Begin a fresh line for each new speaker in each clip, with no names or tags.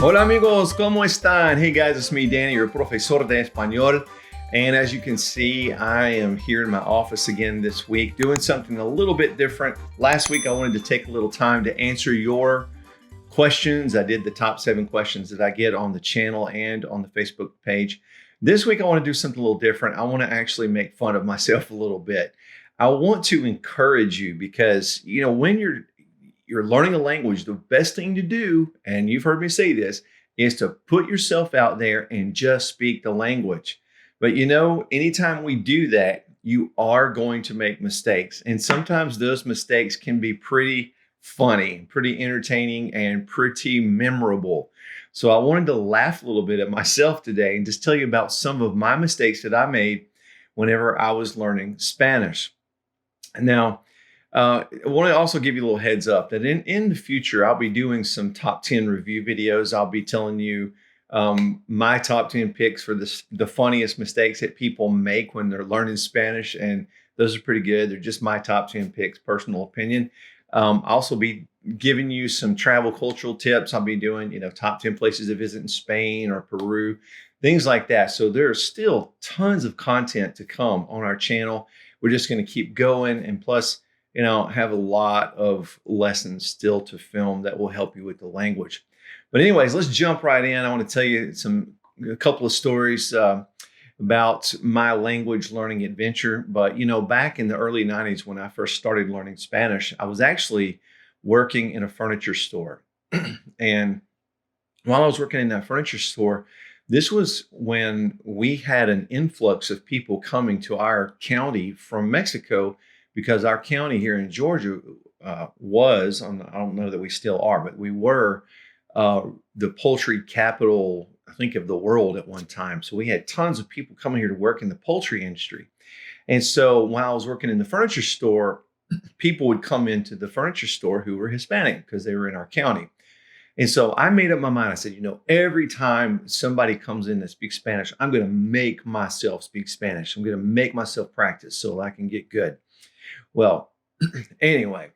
Hola amigos, ¿cómo están? Hey guys, it's me, Danny, your profesor de español. And as you can see, I am here in my office again this week doing something a little bit different. Last week, I wanted to take a little time to answer your questions. I did the top 7 questions that I get on the channel and on the Facebook page. This week, I want to do something a little different. I want to actually make fun of myself a little bit. I want to encourage you because, when you're learning a language, the best thing to do, and you've heard me say this, is to put yourself out there and just speak the language. But anytime we do that, you are going to make mistakes. And sometimes those mistakes can be pretty funny, pretty entertaining, and pretty memorable. So I wanted to laugh a little bit at myself today and just tell you about some of my mistakes that I made whenever I was learning Spanish. Now, I want to also give you a little heads up that in the future, I'll be doing some top 10 review videos. I'll be telling you my top 10 picks for the funniest mistakes that people make when they're learning Spanish. And those are pretty good. They're just my top 10 picks, personal opinion. I'll also be giving you some travel cultural tips. I'll be doing, top 10 places to visit in Spain or Peru, things like that. So there's still tons of content to come on our channel. We're just going to keep going. And plus, have a lot of lessons still to film that will help you with the language. But anyways, let's jump right in. I want to tell you a couple of stories about my language learning adventure. But, back in the early 90s when I first started learning Spanish, I was actually working in a furniture store. And while I was working in that furniture store, this was when we had an influx of people coming to our county from Mexico, because our county here in Georgia I don't know that we still are, but we were the poultry capital, I think, of the world at one time. So we had tons of people coming here to work in the poultry industry. And so while I was working in the furniture store, people would come into the furniture store who were Hispanic because they were in our county. And so I made up my mind. I said, every time somebody comes in that speaks Spanish, I'm going to make myself speak Spanish. I'm going to make myself practice so I can get good. Well, anyway,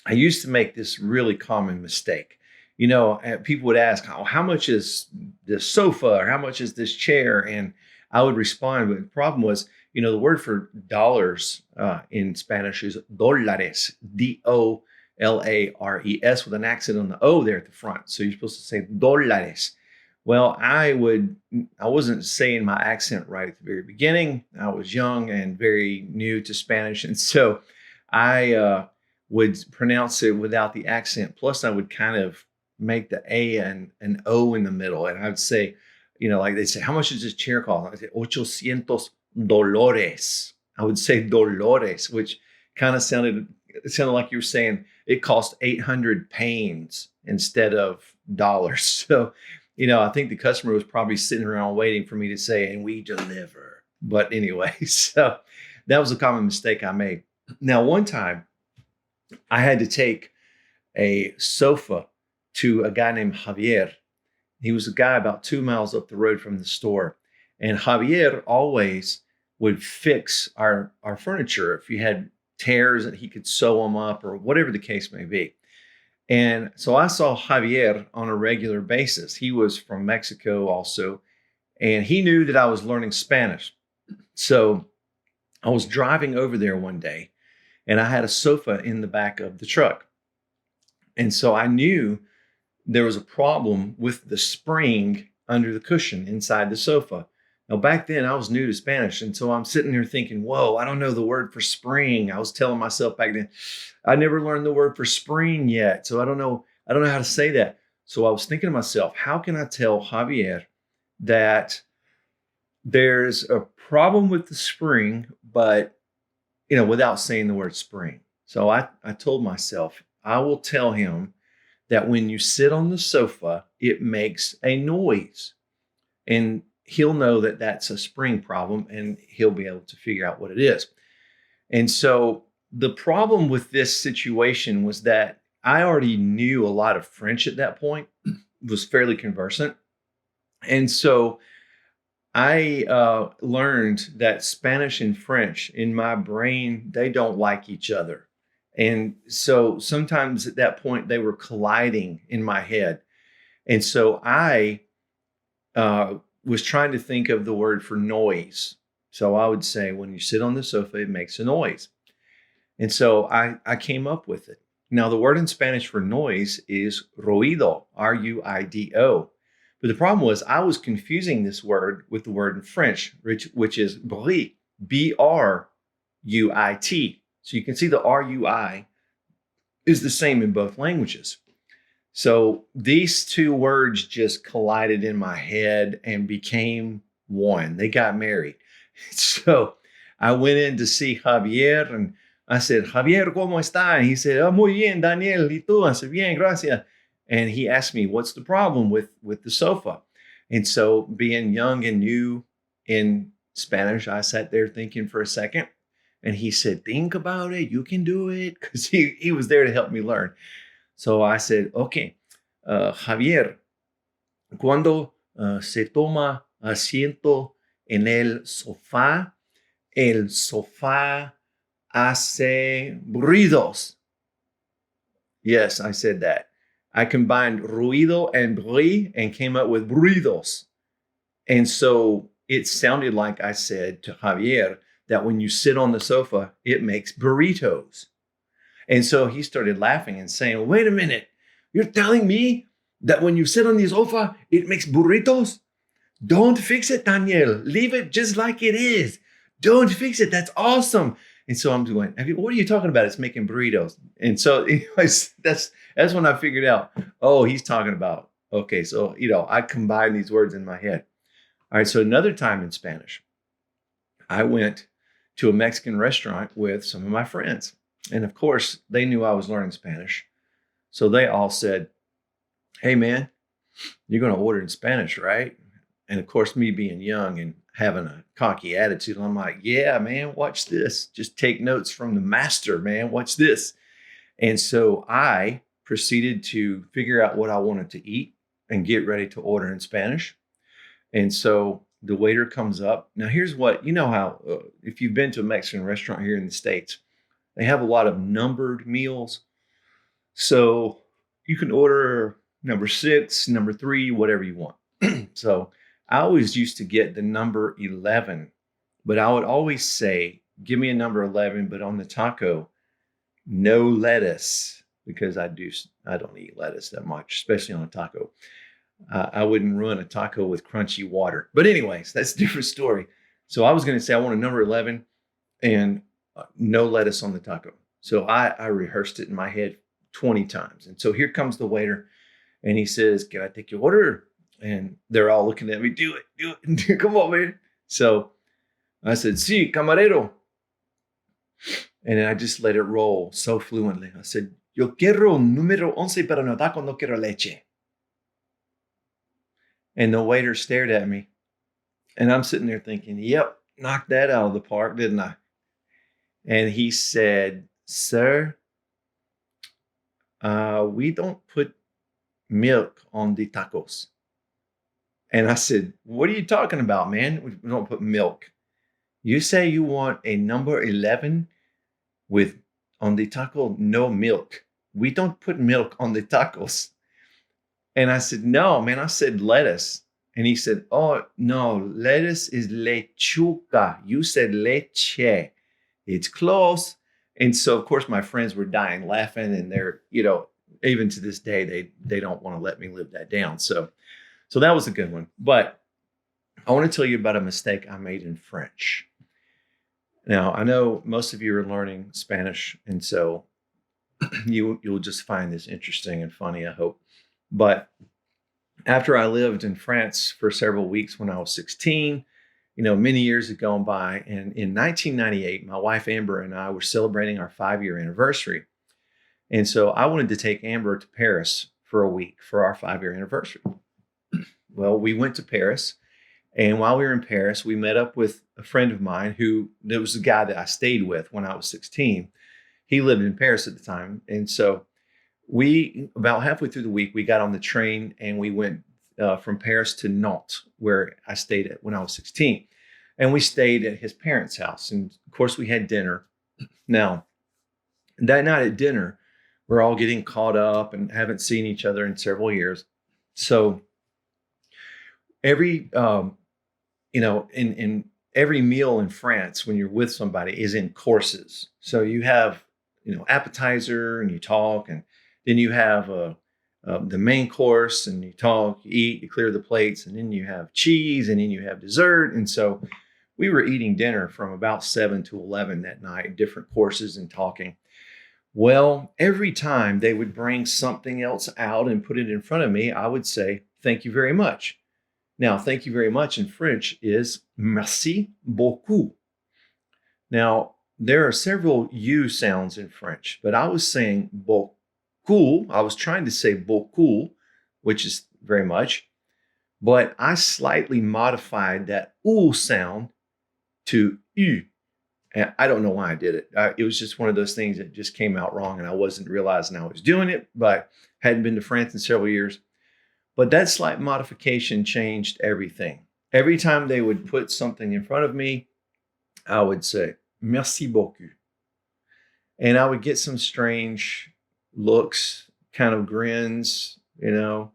I used to make this really common mistake. People would ask, oh, how much is this sofa? Or how much is this chair? And I would respond, but the problem was, the word for dollars in Spanish is dólares, D-O-L-A-R-E-S, with an accent on the O there at the front. So you're supposed to say dólares. Well, I wasn't saying my accent right at the very beginning. I was young and very new to Spanish. And so I would pronounce it without the accent. Plus, I would kind of make the A and an O in the middle. And I would say, like they say, how much is this chair cost? I'd say, $800. I would say dolores, which kind of sounded like you were saying it cost 800 pains instead of dollars. So, I think the customer was probably sitting around waiting for me to say, and we deliver. But anyway, so that was a common mistake I made. Now, one time I had to take a sofa to a guy named Javier. He was a guy about 2 miles up the road from the store. And Javier always would fix our furniture. If you had tears, and he could sew them up or whatever the case may be. And so I saw Javier on a regular basis. He was from Mexico also, and he knew that I was learning Spanish. So I was driving over there one day, and I had a sofa in the back of the truck. And so I knew there was a problem with the spring under the cushion inside the sofa. Now, back then, I was new to Spanish, and so I'm sitting there thinking, whoa, I don't know the word for spring. I was telling myself back then, I never learned the word for spring yet, so I don't know how to say that. So I was thinking to myself, how can I tell Javier that there's a problem with the spring, but, without saying the word spring? So I told myself, I will tell him that when you sit on the sofa, it makes a noise. And he'll know that that's a spring problem, and he'll be able to figure out what it is. And so the problem with this situation was that I already knew a lot of French at that point, was fairly conversant. And so I learned that Spanish and French in my brain, they don't like each other. And so sometimes at that point they were colliding in my head. And so I was trying to think of the word for noise. So I would say, when you sit on the sofa, it makes a noise. And so I came up with it. Now, the word in Spanish for noise is ruido, R-U-I-D-O. But the problem was I was confusing this word with the word in French, which is bruit, B-R-U-I-T. So you can see the R-U-I is the same in both languages. So these two words just collided in my head and became one. They got married. So I went in to see Javier and I said, Javier, ¿cómo está? And he said, oh, muy bien, Daniel. ¿Y tú? I said, bien, gracias. And he asked me, what's the problem with the sofa? And so, being young and new in Spanish, I sat there thinking for a second. And he said, think about it. You can do it. Because he was there to help me learn. So I said, okay, Javier, cuando se toma asiento en el sofá hace ruidos. Yes, I said that. I combined ruido and bruit and came up with burritos. And so it sounded like I said to Javier that when you sit on the sofa, it makes burritos. And so he started laughing and saying, wait a minute, you're telling me that when you sit on the sofa, it makes burritos? Don't fix it, Daniel. Leave it just like it is. Don't fix it. That's awesome. And so I'm going, what are you talking about? It's making burritos. And so anyways, that's when I figured out, oh, he's talking about, okay, so, I combine these words in my head. All right, so another time in Spanish, I went to a Mexican restaurant with some of my friends. And of course, they knew I was learning Spanish. So they all said, hey, man, you're going to order in Spanish, right? And of course, me being young and having a cocky attitude, I'm like, yeah, man, watch this. Just take notes from the master, man. Watch this. And so I proceeded to figure out what I wanted to eat and get ready to order in Spanish. And so the waiter comes up. Now, here's what, how if you've been to a Mexican restaurant here in the States, they have a lot of numbered meals. So you can order number 6, number 3, whatever you want. So I always used to get the number 11, but I would always say, give me a number 11, but on the taco, no lettuce, because I don't eat lettuce that much, especially on a taco. I wouldn't ruin a taco with crunchy water. But anyways, that's a different story. So I was going to say I want a number 11 and no lettuce on the taco. So I rehearsed it in my head 20 times. And so here comes the waiter and he says, can I take your order? And they're all looking at me, do it. Come on, man. So I said, sí, camarero. And I just let it roll so fluently. I said, yo quiero número 11, pero no taco, no quiero leche. And the waiter stared at me. And I'm sitting there thinking, yep, knocked that out of the park, didn't I? And he said, sir, we don't put milk on the tacos. And I said, what are you talking about, man? We don't put milk. You say you want a number 11 with on the taco, no milk. We don't put milk on the tacos. And I said, no, man, I said lettuce. And he said, oh, no, lettuce is lechuga. You said leche. It's close. And so, of course, my friends were dying laughing. And they're, even to this day, they don't want to let me live that down. So that was a good one. But I want to tell you about a mistake I made in French. Now, I know most of you are learning Spanish, and so you'll just find this interesting and funny, I hope. But after I lived in France for several weeks when I was 16, many years had gone by. And in 1998, my wife Amber and I were celebrating our 5-year anniversary. And so I wanted to take Amber to Paris for a week for our 5-year anniversary. Well, we went to Paris. And while we were in Paris, we met up with a friend of mine that was the guy that I stayed with when I was 16. He lived in Paris at the time. And so about halfway through the week, we got on the train and we went from Paris to Nantes, where I stayed at when I was 16. And we stayed at his parents' house. And of course, we had dinner. Now, That night at dinner, we're all getting caught up and haven't seen each other in several years. So every, in every meal in France, when you're with somebody, is in courses. So you have, appetizer and you talk, and then you have the main course and you talk, you eat, you clear the plates, and then you have cheese, and then you have dessert. And so we were eating dinner from about 7 to 11 that night, different courses and talking. Well, every time they would bring something else out and put it in front of me, I would say, thank you very much. Now, thank you very much in French is merci beaucoup. Now, there are several U sounds in French, but I was saying beaucoup. I was trying to say beaucoup, which is very much, but I slightly modified that oo sound to U. And I don't know why I did it. It was just one of those things that just came out wrong, and I wasn't realizing I was doing it, but hadn't been to France in several years. But that slight modification changed everything. Every time they would put something in front of me, I would say, merci beaucoup. And I would get some strange looks, kind of grins, I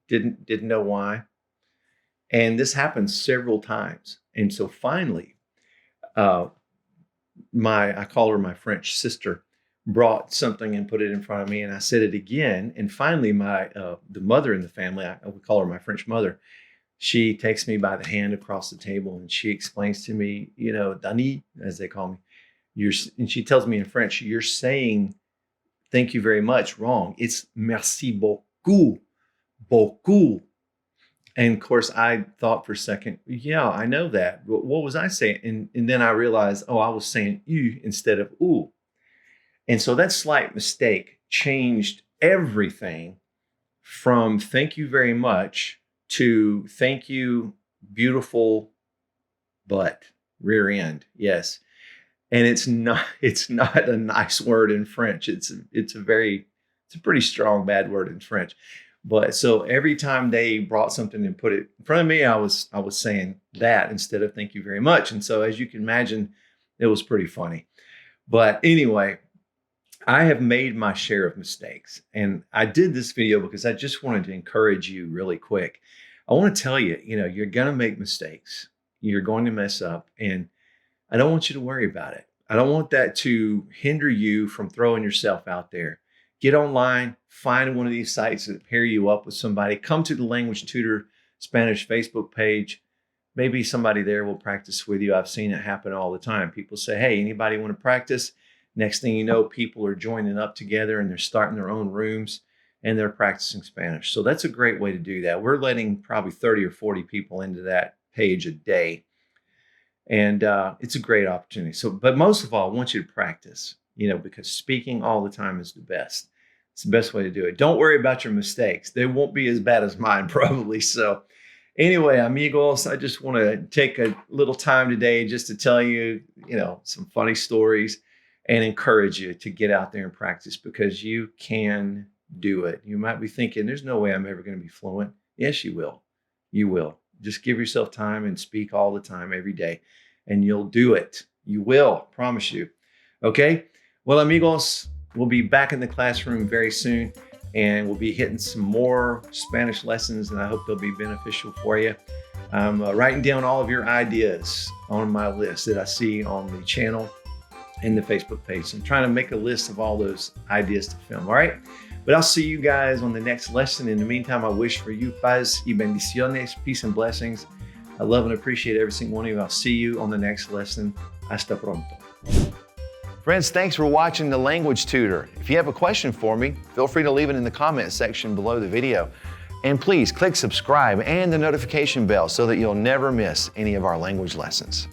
didn't know why. And this happened several times. And so finally, I call her my French sister, brought something and put it in front of me, and I said it again. And finally, the mother in the family, I would call her my French mother, she takes me by the hand across the table and she explains to me, Dani, as they call me, and she tells me in French, you're saying thank you very much wrong. It's merci beaucoup, beaucoup. And of course, I thought for a second, yeah, I know that. What was I saying? And then I realized, I was saying you instead of ooh. And so that slight mistake changed everything from thank you very much to thank you, beautiful butt, rear end. Yes. And it's not a nice word in French. It's a pretty strong bad word in French. But so every time they brought something and put it in front of me, I was saying that instead of thank you very much. And so as you can imagine, it was pretty funny. But anyway, I have made my share of mistakes. And I did this video because I just wanted to encourage you really quick. I want to tell you, you're going to make mistakes. You're going to mess up. And I don't want you to worry about it. I don't want that to hinder you from throwing yourself out there. Get online, find one of these sites that pair you up with somebody. Come to the Language Tutor Spanish Facebook page. Maybe somebody there will practice with you. I've seen it happen all the time. People say, hey, anybody want to practice? Next thing you know, people are joining up together and they're starting their own rooms and they're practicing Spanish. So that's a great way to do that. We're letting probably 30 or 40 people into that page a day. And it's a great opportunity. So, but most of all, I want you to practice, because speaking all the time is the best. It's the best way to do it. Don't worry about your mistakes. They won't be as bad as mine, probably. So anyway, amigos, I just want to take a little time today just to tell you, some funny stories and encourage you to get out there and practice because you can do it. You might be thinking, there's no way I'm ever going to be fluent. Yes, you will. You will. Just give yourself time and speak all the time, every day, and you'll do it. You will, promise you. Okay? Well, amigos, we'll be back in the classroom very soon, and we'll be hitting some more Spanish lessons, and I hope they'll be beneficial for you. I'm writing down all of your ideas on my list that I see on the channel and the Facebook page. I'm trying to make a list of all those ideas to film, all right? But I'll see you guys on the next lesson. In the meantime, I wish for you paz y bendiciones, peace and blessings. I love and appreciate every single one of you. I'll see you on the next lesson. Hasta pronto. Friends, thanks for watching The Language Tutor. If you have a question for me, feel free to leave it in the comment section below the video. And please click subscribe and the notification bell so that you'll never miss any of our language lessons.